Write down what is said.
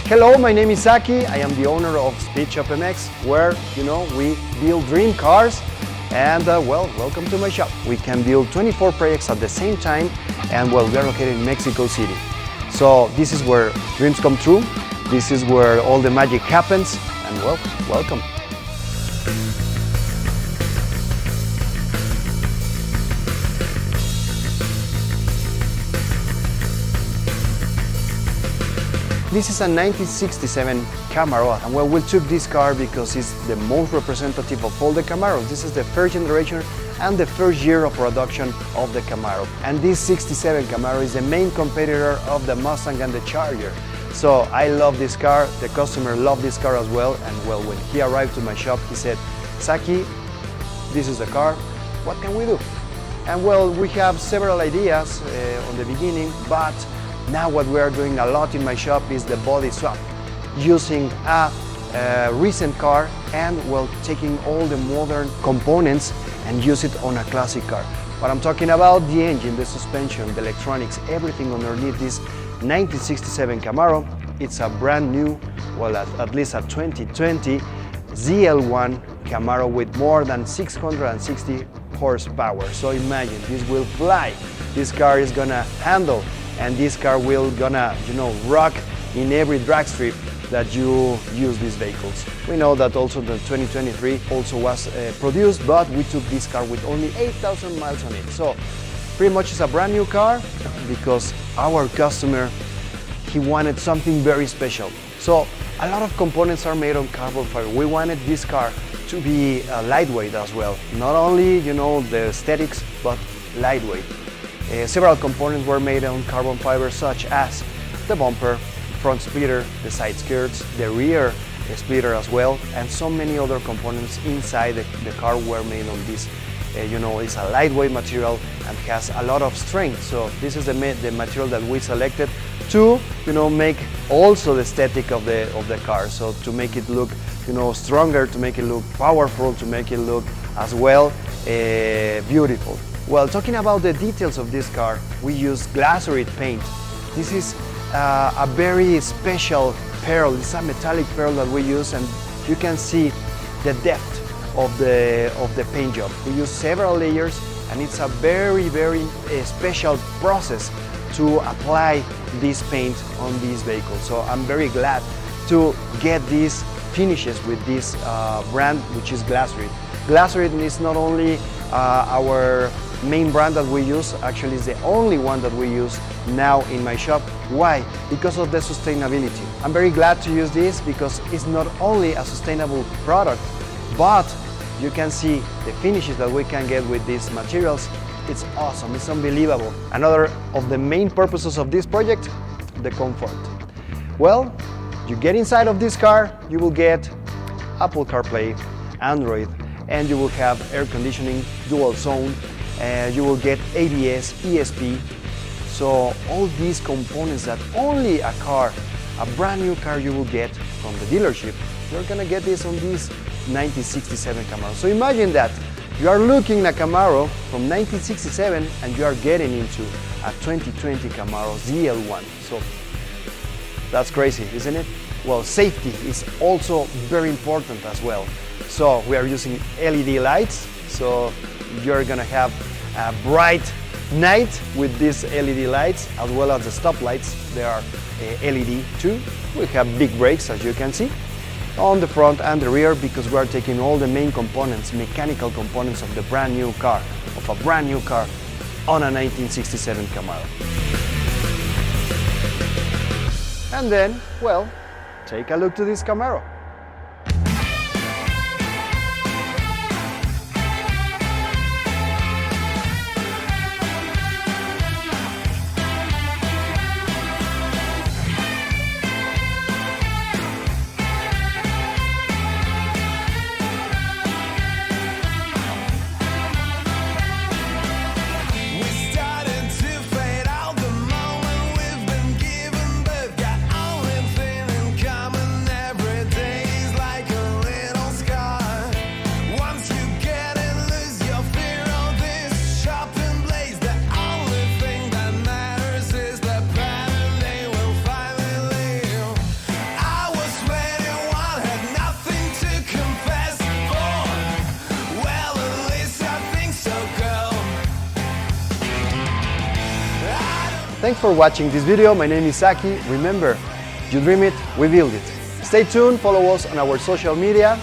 Hello, my name is Saki. I am the owner of Speed Shop MX, where, we build dream cars. And welcome to my shop. We can build 24 projects at the same time, and we are located in Mexico City. So this is where dreams come true. This is where all the magic happens, and welcome. This is a 1967 Camaro, and we took this car because it's the most representative of all the Camaros. This is the first generation and the first year of production of the Camaro. And this 67 Camaro is the main competitor of the Mustang and the Charger. So I love this car, the customer loved this car as well, and when he arrived to my shop, he said, Saki, this is the car, what can we do? And we have several ideas on the beginning, but now what we are doing a lot in my shop is the body swap, using a recent car and taking all the modern components and use it on a classic car. But I'm talking about the engine, the suspension, the electronics, everything underneath this 1967 Camaro. It's a brand new, at least a 2020 ZL1 Camaro with more than 660 horsepower. So imagine, this will fly. This car is gonna handle, and this car will gonna, rock in every drag strip that you use these vehicles. We know that also the 2023 also was produced, but we took this car with only 8,000 miles on it. So pretty much it's a brand new car because our customer, he wanted something very special. So a lot of components are made on carbon fiber. We wanted this car to be lightweight as well. Not only, the aesthetics, but lightweight. Several components were made on carbon fiber, such as the bumper, front splitter, the side skirts, the rear splitter as well, and so many other components inside the car were made on this. It's a lightweight material and has a lot of strength. So this is the material that we selected to, make also the aesthetic of the car. So to make it look, stronger, to make it look powerful, to make it look as well beautiful. Well, talking about the details of this car, we use glycerine paint. This is a very special pearl. It's a metallic pearl that we use, and you can see the depth of the paint job. We use several layers, and it's a very special process to apply this paint on these vehicles. So I'm very glad to get these finishes with this brand, which is Glycerine. Glycerine is not only our main brand that we use, actually is the only one that we use now in my shop. Why? Because of the sustainability. I'm very glad to use this because it's not only a sustainable product, but you can see the finishes that we can get with these materials. It's awesome, it's unbelievable. Another of the main purposes of this project, the comfort. Well, you get inside of this car, you will get Apple CarPlay, Android, and you will have air conditioning, dual zone, you will get ABS, ESP. So all these components that only a brand new car you will get from the dealership, you're gonna get this on this 1967 Camaro. So imagine that you are looking at a Camaro from 1967 and you are getting into a 2020 Camaro ZL1. So that's crazy, isn't it? Well, safety is also very important as well. So we are using LED lights, so you're gonna have a bright night with these LED lights, as well as the stop lights. They are LED too. We have big brakes, as you can see, on the front and the rear, because we are taking all the main components, mechanical components of a brand new car on a 1967 Camaro. And then, take a look to this Camaro. We've been given, but got only thing in common every day. Thanks for watching this video. My name is Saki. Remember, you dream it, we build it. Stay tuned, follow us on our social media.